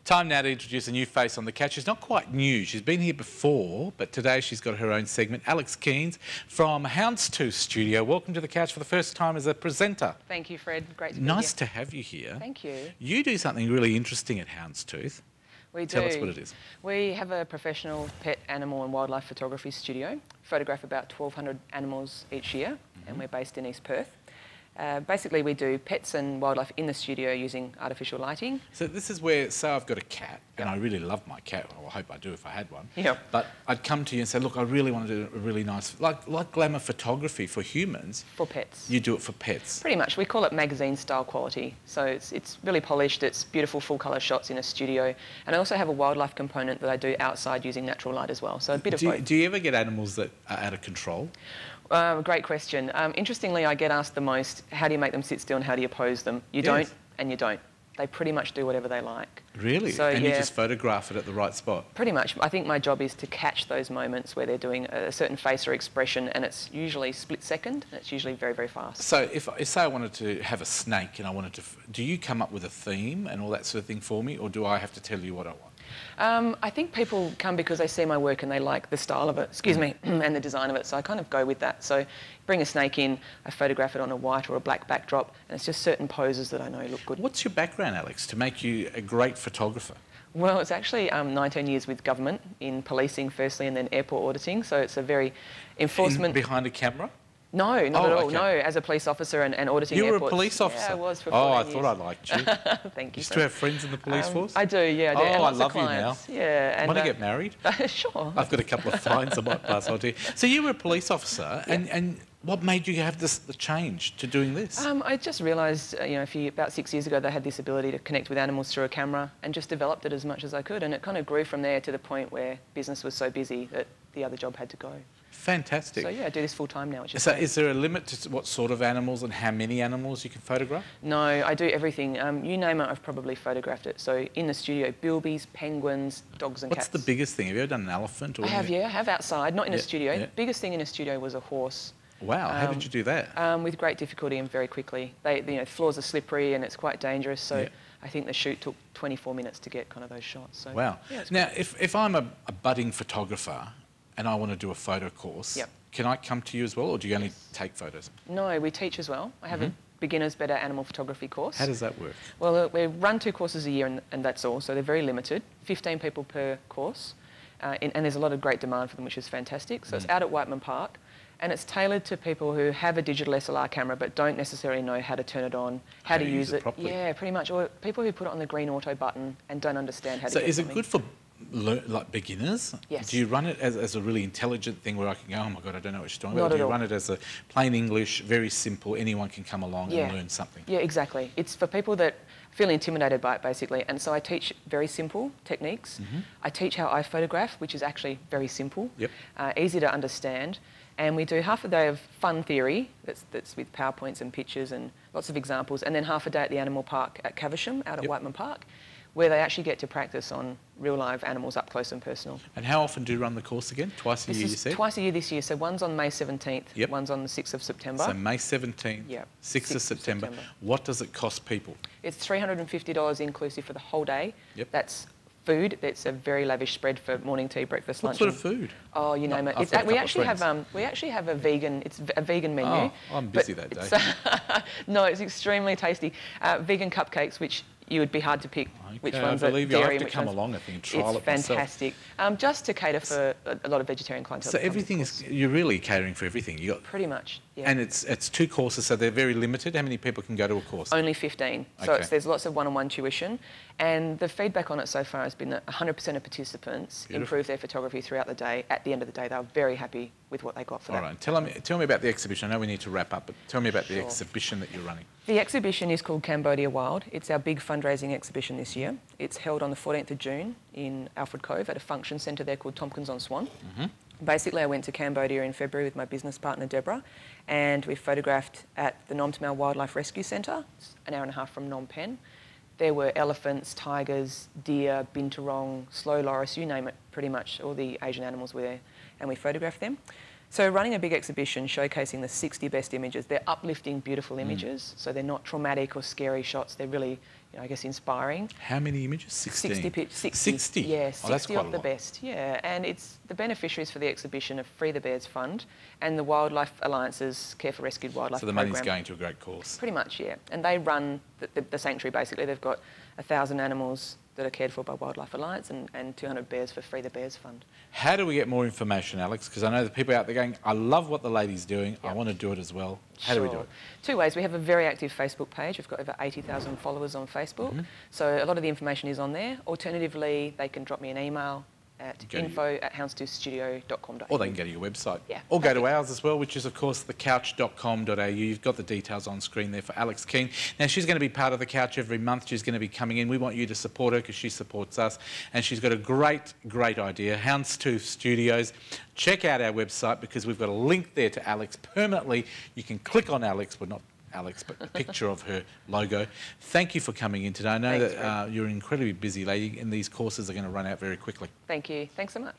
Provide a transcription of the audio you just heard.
Time now to introduce a new face on the couch. She's not quite new. She's been here before, but today she's got her own segment. Alex Cearns from Houndstooth Studio. Welcome to the couch for the first time as a presenter. Thank you, Fred. Great to be Nice here. to have you here. Thank you. You do something really interesting at Houndstooth. We do. Tell us what it is. We have a professional pet, animal and wildlife photography studio. Photograph about 1,200 animals each year, and we're based in East Perth. Basically, we do pets and wildlife in the studio using artificial lighting. So this is where, say I've got a cat, and I really love my cat. Well, I hope I do if I had one. Yep. But I'd come to you and say, look, I really want to do a really nice, like glamour photography for humans. For pets. You do it for pets. Pretty much. We call it magazine-style quality. So it's really polished. It's beautiful full-colour shots in a studio. And I also have a wildlife component that I do outside using natural light as well. So a bit of both. Do you ever get animals that are out of control? Great question. Interestingly, I get asked the most, how do you make them sit still and how do you pose them? You don't and you don't. They pretty much do whatever they like. Really? So, and you just photograph it at the right spot? Pretty much. I think my job is to catch those moments where they're doing a certain face or expression, and it's usually split second, and it's usually very, very fast. So if say I wanted to have a snake and I wanted to, do you come up with a theme and all that sort of thing for me, or do I have to tell you what I want? I think people come because they see my work and they like the style of it, and the design of it, so I kind of go with that. So bring a snake in, I photograph it on a white or a black backdrop, and it's just certain poses that I know look good. What's your background, Alex, to make you a great photographer? Well, it's actually 19 years with government in policing firstly and then airport auditing, so it's a very enforcement... Behind a camera? No, not at all. Okay. No, as a police officer and auditing airports. airports. You were a police officer? Yeah, I was for 14 years. I thought I liked you. Thank you. You still have friends in the police force? I do, yeah. I do. Oh, and lots I love of clients. you now. Yeah. And, want to get married? Sure. I've got a couple of fines I might pass on to you. So you were a police officer, and what made you have the change to doing this? I just realised, about 6 years ago, they had this ability to connect with animals through a camera, and just developed it as much as I could, and it kind of grew from there to the point where business was so busy that the other job had to go. Fantastic. So yeah, I do this full time now, which is So great. is there a limit to what sort of animals and how many animals you can photograph? No, I do everything. You name it, I've probably photographed it. So in the studio, bilbies, penguins, dogs and cats. What's the biggest thing? Have you ever done an elephant? Or I have outside, not in a studio. Yeah. Biggest thing in a studio was a horse. Wow, how did you do that? With great difficulty and very quickly. Floors are slippery and it's quite dangerous, so I think the shoot took 24 minutes to get kind of those shots. So, wow. Yeah, now, if I'm a budding photographer and I want to do a photo course, can I come to you as well, or do you only take photos? No, we teach as well. I have a beginner's better animal photography course. How does that work? Well, we run 2 courses a year and that's all, so they're very limited, 15 people per course, and there's a lot of great demand for them, which is fantastic. So it's out at Whiteman Park, and it's tailored to people who have a digital SLR camera but don't necessarily know how to turn it on, how to use it properly. Yeah, pretty much. Or people who put it on the green auto button and don't understand how to So get is it something. good for like beginners? Yes. Do you run it as a really intelligent thing where I can go, oh my God, I don't know what you're talking Not about? Or do at you all. run it as a plain English, very simple, anyone can come along and learn something? Yeah, exactly. It's for people that feel intimidated by it, basically. And so I teach very simple techniques. I teach how I photograph, which is actually very simple, easy to understand. And we do half a day of fun theory, that's with PowerPoints and pictures and lots of examples, and then half a day at the animal park at Caversham, out at Whiteman Park, where they actually get to practice on real live animals up close and personal. And how often do you run the course again? Twice a year, you said? Twice a year this year. So one's on May 17th, one's on the 6th of September. So May 17th, 6th of September. What does it cost people? It's $350 inclusive for the whole day. That's food. It's a very lavish spread for morning tea, breakfast, lunch. What sort of food? Oh, you name it. We actually have a vegan. It's a vegan menu. Oh, I'm busy that day. No, it's extremely tasty. Vegan cupcakes, which you would be hard to pick which ones are dairy. I have to come along, I think, and trial it myself. It's fantastic. Just to cater for a lot of vegetarian clientele. So everything is, you're really catering for everything. You got pretty much, yeah. And it's 2 courses, so they're very limited. How many people can go to a course? Only 15. So there's lots of one-on-one tuition. And the feedback on it so far has been that 100% of participants improve their photography throughout the day. At the end of the day, they were very happy with what they got for that. All right. Tell me about the exhibition. I know we need to wrap up, but tell me about the exhibition that you're running. The exhibition is called Cambodia Wild. It's our big fundraising exhibition this year. It's held on the 14th of June in Alfred Cove at a function centre there called Tompkins on Swan. Basically, I went to Cambodia in February with my business partner, Deborah, and we photographed at the Nom Tamel Wildlife Rescue Centre, an hour and a half from Phnom Penh. There were elephants, tigers, deer, binturong, slow loris, you name it, pretty much all the Asian animals were there, and we photographed them. So running a big exhibition showcasing the 60 best images, they're uplifting, beautiful images, so they're not traumatic or scary shots, they're really I guess, inspiring. How many images? 16? 60. 60? Yeah, Oh, that's 60 quite of a the lot. best. Yeah, and it's the beneficiaries for the exhibition of Free the Bears Fund and the Wildlife Alliance's Care for Rescued Wildlife So the program. money's going to a great cause. Pretty much, yeah. And they run the sanctuary, basically. They've got 1,000 animals that are cared for by Wildlife Alliance and 200 bears for Free the Bears Fund. How do we get more information, Alex? Because I know the people out there going, I love what the lady's doing. Yep. I want to do it as well. How do we do it? Two ways. We have a very active Facebook page. We've got over 80,000 followers on Facebook. So a lot of the information is on there. Alternatively, they can drop me an email at info@houndstoothstudio.com.au. Or they can go to your website. Yeah. Or go to ours as well, which is, of course, thecouch.com.au. You've got the details on screen there for Alex Cearns. Now, she's going to be part of the Couch every month. She's going to be coming in. We want you to support her because she supports us. And she's got a great, great idea, Houndstooth Studios. Check out our website because we've got a link there to Alex permanently. You can click on Alex, well, not Alex, but a picture of her logo. Thank you for coming in today. I know that you're an incredibly busy lady and these courses are going to run out very quickly. Thank you. Thanks so much.